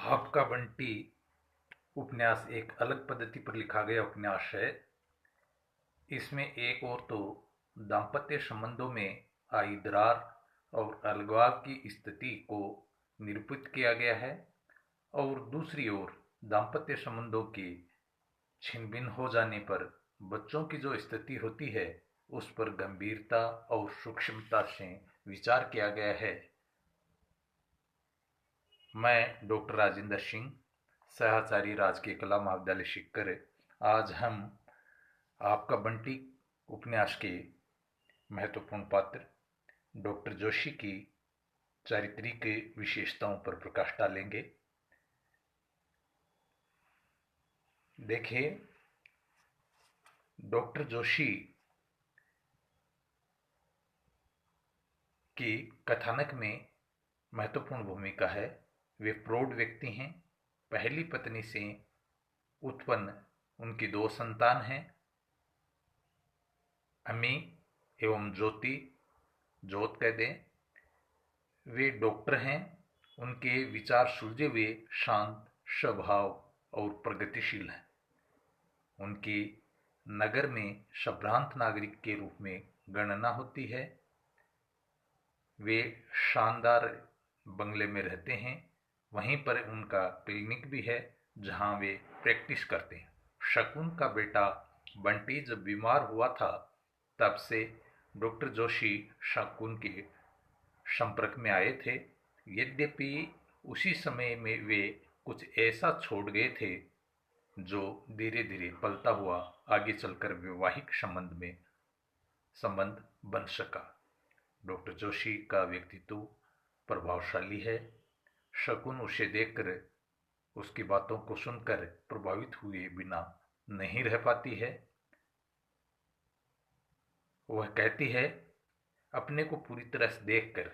आपका बंटी उपन्यास एक अलग पद्धति पर लिखा गया उपन्यास है। इसमें एक और तो दांपत्य संबंधों में आई दरार और अलगाव की स्थिति को निरूपित किया गया है, और दूसरी ओर दांपत्य संबंधों के छिन्न भिन्न हो जाने पर बच्चों की जो स्थिति होती है उस पर गंभीरता और सूक्ष्मता से विचार किया गया है। मैं डॉक्टर राजेंद्र सिंह, सहआचार्य राजकीय कला महाविद्यालय सीकर। आज हम आपका बंटी उपन्यास के महत्वपूर्ण पात्र डॉक्टर जोशी की चारित्रिक विशेषताओं पर प्रकाश डालेंगे। देखिए, डॉक्टर जोशी की कथानक में महत्वपूर्ण भूमिका है। वे प्रौढ़ व्यक्ति हैं। पहली पत्नी से उत्पन्न उनकी दो संतान हैं, अमी एवं ज्योति, ज्योत कह दें। वे डॉक्टर हैं। उनके विचार सुलझे हुए, शांत स्वभाव और प्रगतिशील हैं। उनकी नगर में संभ्रांत नागरिक के रूप में गणना होती है। वे शानदार बंगले में रहते हैं। वहीं पर उनका क्लिनिक भी है जहां वे प्रैक्टिस करते हैं। शकुन का बेटा बंटी जब बीमार हुआ था तब से डॉक्टर जोशी शकुन के संपर्क में आए थे। यद्यपि उसी समय में वे कुछ ऐसा छोड़ गए थे जो धीरे धीरे पलता हुआ आगे चलकर वैवाहिक संबंध बन सका। डॉक्टर जोशी का व्यक्तित्व प्रभावशाली है। शकुन उसे देखकर, उसकी बातों को सुनकर प्रभावित हुए बिना नहीं रह पाती है। वह कहती है, अपने को पूरी तरह से देखकर,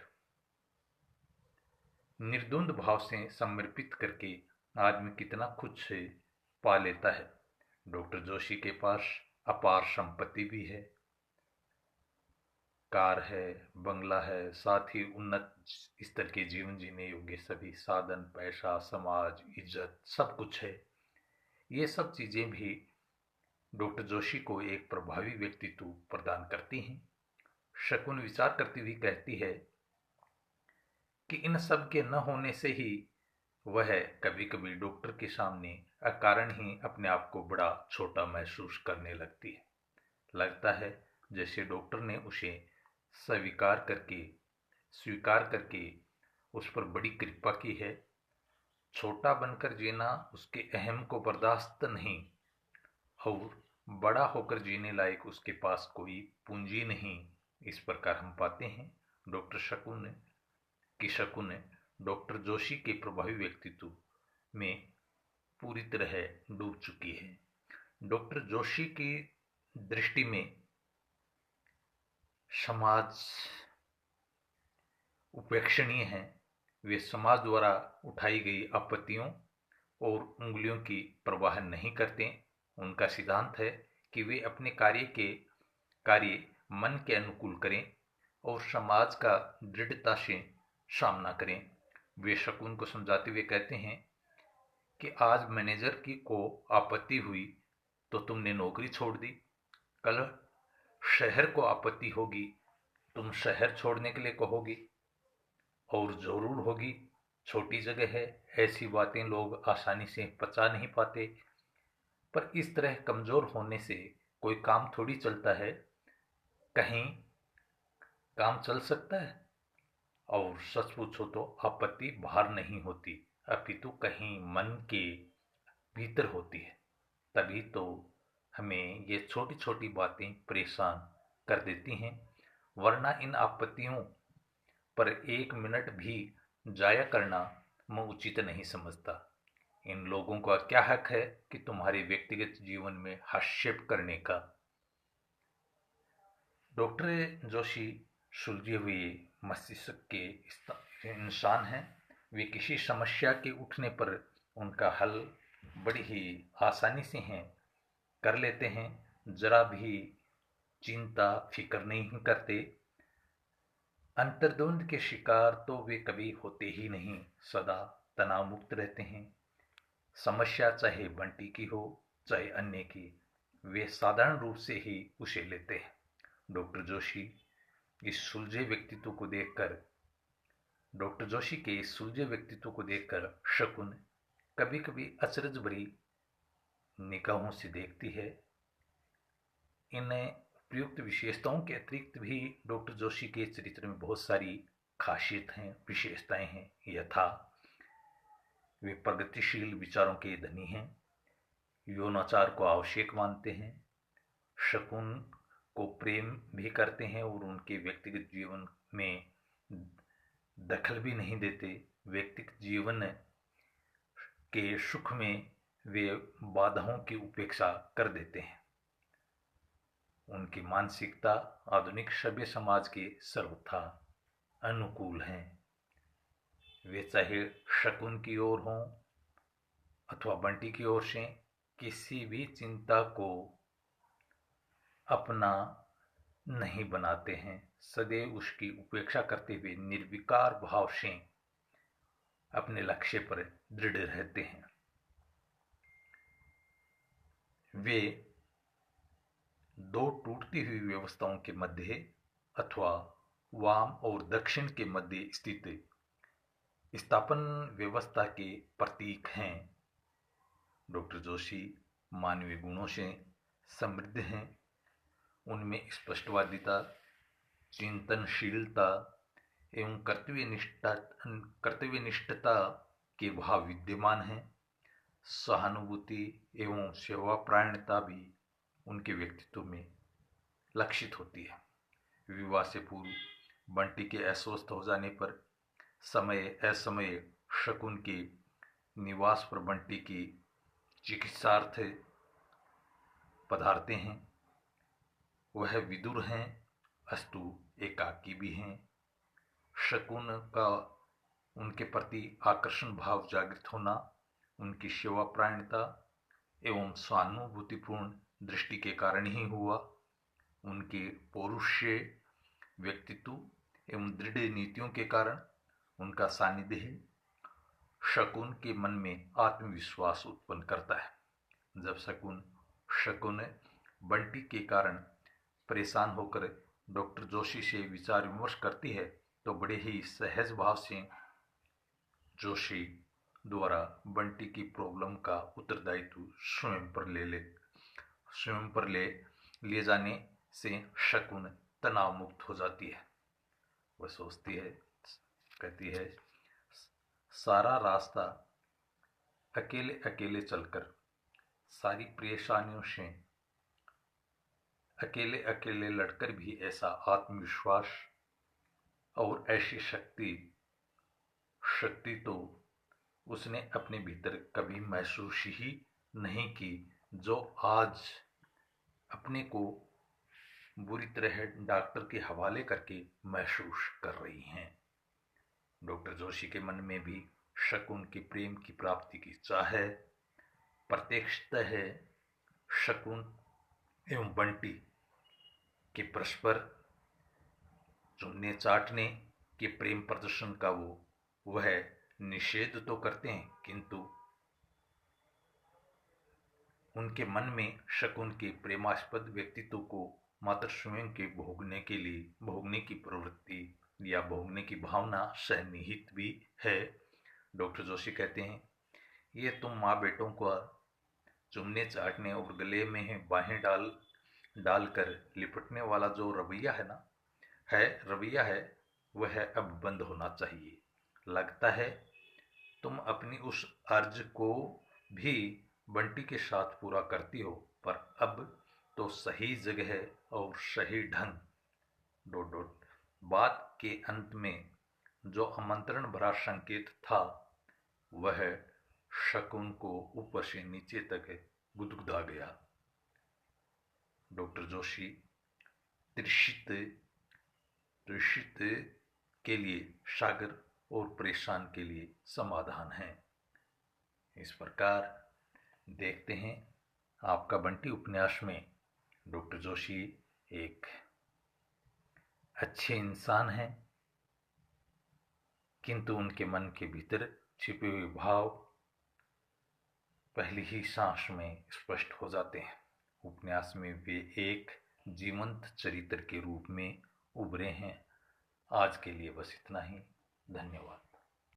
निर्द्वंद भाव से समर्पित करके आदमी कितना कुछ पा लेता है। डॉक्टर जोशी के पास अपार संपत्ति भी है, कार है, बंगला है, साथ ही उन्नत स्तर के जीवन जीने योग्य सभी साधन, पैसा, समाज, इज्जत, सब कुछ है। ये सब चीजें भी डॉक्टर जोशी को एक प्रभावी व्यक्तित्व प्रदान करती हैं। शकुन विचार करती हुई कहती है कि इन सब के न होने से ही वह कभी कभी डॉक्टर के सामने अकारण ही अपने आप को बड़ा छोटा महसूस करने लगती है। लगता है जैसे डॉक्टर ने उसे स्वीकार करके उस पर बड़ी कृपा की है। छोटा बनकर जीना उसके अहम को बर्दाश्त नहीं, और बड़ा होकर जीने लायक उसके पास कोई पूंजी नहीं। इस प्रकार हम पाते हैं शकुन डॉक्टर जोशी के प्रभावी व्यक्तित्व में पूरी तरह डूब चुकी है। डॉक्टर जोशी की दृष्टि में समाज उपेक्षणीय है। वे समाज द्वारा उठाई गई आपत्तियों और उंगलियों की परवाह नहीं करते। उनका सिद्धांत है कि वे अपने कार्य मन के अनुकूल करें और समाज का दृढ़ता से सामना करें। वे शकुन को समझाते हुए कहते हैं कि आज मैनेजर को आपत्ति हुई तो तुमने नौकरी छोड़ दी, कल शहर को आपत्ति होगी, तुम शहर छोड़ने के लिए कहोगी, और जरूर होगी। छोटी जगह है, ऐसी बातें लोग आसानी से पचा नहीं पाते। पर इस तरह कमजोर होने से कोई काम थोड़ी चलता है। कहीं काम चल सकता है, और सच पूछो तो आपत्ति बाहर नहीं होती, अपितु कहीं मन के भीतर होती है। तभी तो हमें ये छोटी छोटी बातें परेशान कर देती हैं। वरना इन आपत्तियों पर एक मिनट भी जाया करना मैं उचित नहीं समझता। इन लोगों का क्या हक है कि तुम्हारे व्यक्तिगत जीवन में हस्तक्षेप करने का। डॉक्टर जोशी सुलझे हुए मस्तिष्क के इंसान हैं। वे किसी समस्या के उठने पर उनका हल बड़ी ही आसानी से कर लेते हैं। जरा भी चिंता फिक्र नहीं करते। अंतर्द्वंद के शिकार तो वे कभी होते ही नहीं, सदा तनाव मुक्त रहते हैं। समस्या चाहे बंटी की हो चाहे अन्य की, वे साधारण रूप से ही उसे लेते हैं। डॉक्टर जोशी इस सुलझे व्यक्तित्व को देखकर डॉक्टर जोशी के इस सुलझे व्यक्तित्व को देखकर शकुन कभी कभी अचरज भरी निगाहों से देखती है। इन उपयुक्त विशेषताओं के अतिरिक्त भी डॉक्टर जोशी के चरित्र में बहुत सारी खासियत हैं, विशेषताएं हैं। यथा वे प्रगतिशील विचारों के धनी हैं, यौनाचार को आवश्यक मानते हैं, शकुन को प्रेम भी करते हैं और उनके व्यक्तिगत जीवन में दखल भी नहीं देते। व्यक्तिगत जीवन के सुख में वे बाधाओं की उपेक्षा कर देते हैं। उनकी मानसिकता आधुनिक सभ्य समाज के सर्वथा अनुकूल है। वे चाहे शकुन की ओर हों अथवा बंटी की ओर से किसी भी चिंता को अपना नहीं बनाते हैं, सदैव उसकी उपेक्षा करते हुए निर्विकार भाव से अपने लक्ष्य पर दृढ़ रहते हैं। वे दो टूटती हुई व्यवस्थाओं के मध्य अथवा वाम और दक्षिण के मध्य स्थित स्थापन व्यवस्था के प्रतीक हैं। डॉक्टर जोशी मानवीय गुणों से समृद्ध हैं। उनमें स्पष्टवादिता, चिंतनशीलता एवं कर्तव्यनिष्ठता के भाव विद्यमान हैं। सहानुभूति एवं सेवापरायणता भी उनके व्यक्तित्व में लक्षित होती है। विवाह से पूर्व बंटी के अस्वस्थ हो जाने पर समय असमय शकुन के निवास पर बंटी की चिकित्सार्थ पधारते हैं। वह विदुर हैं, अस्तु एकाकी भी हैं। शकुन का उनके प्रति आकर्षण भाव जागृत होना उनकी सेवापरायणता एवं सहानुभूतिपूर्ण दृष्टि के कारण ही हुआ। उनके पौरुषे व्यक्तित्व एवं दृढ़ नीतियों के कारण उनका सानिध्य शकुन के मन में आत्मविश्वास उत्पन्न करता है। जब शकुन बंटी के कारण परेशान होकर डॉक्टर जोशी से विचार विमर्श करती है तो बड़े ही सहज भाव से जोशी द्वारा बंटी की प्रॉब्लम का उत्तरदायित्व स्वयं पर ले जाने से शकुन तनाव मुक्त हो जाती है। वह सोचती है, कहती है, सारा रास्ता अकेले अकेले चलकर सारी परेशानियों से अकेले अकेले लड़कर भी ऐसा आत्मविश्वास और ऐसी शक्ति तो उसने अपने भीतर कभी महसूस ही नहीं की, जो आज अपने को बुरी तरह डॉक्टर के हवाले करके महसूस कर रही हैं। डॉक्टर जोशी के मन में भी शकुन के प्रेम की प्राप्ति की चाह है। प्रत्यक्षतः है शकुन एवं बंटी के परस्पर चुनने चाटने के प्रेम प्रदर्शन का वह निषेध तो करते हैं, किंतु उनके मन में शकुन के प्रेमास्पद व्यक्तित्व को मात्र स्वयं के भोगने की प्रवृत्ति या भोगने की भावना सन्निहित भी है। डॉक्टर जोशी कहते हैं, ये तुम माँ बेटों को चुमने चाटने और गले में बाहें डालकर लिपटने वाला जो रवैया है वह अब बंद होना चाहिए। लगता है तुम अपनी उस अर्ज को भी बंटी के साथ पूरा करती हो, पर अब तो सही जगह और सही ढंग बात के अंत में जो आमंत्रण भरा संकेत था वह शकुन को ऊपर से नीचे तक गुदगुदा गया। डॉक्टर जोशी त्रिषित के लिए सागर और परेशान के लिए समाधान है। इस प्रकार देखते हैं आपका बंटी उपन्यास में डॉक्टर जोशी एक अच्छे इंसान हैं, किंतु उनके मन के भीतर छिपे हुए भाव पहली ही सांस में स्पष्ट हो जाते हैं। उपन्यास में वे एक जीवंत चरित्र के रूप में उभरे हैं। आज के लिए बस इतना ही। धन्यवाद।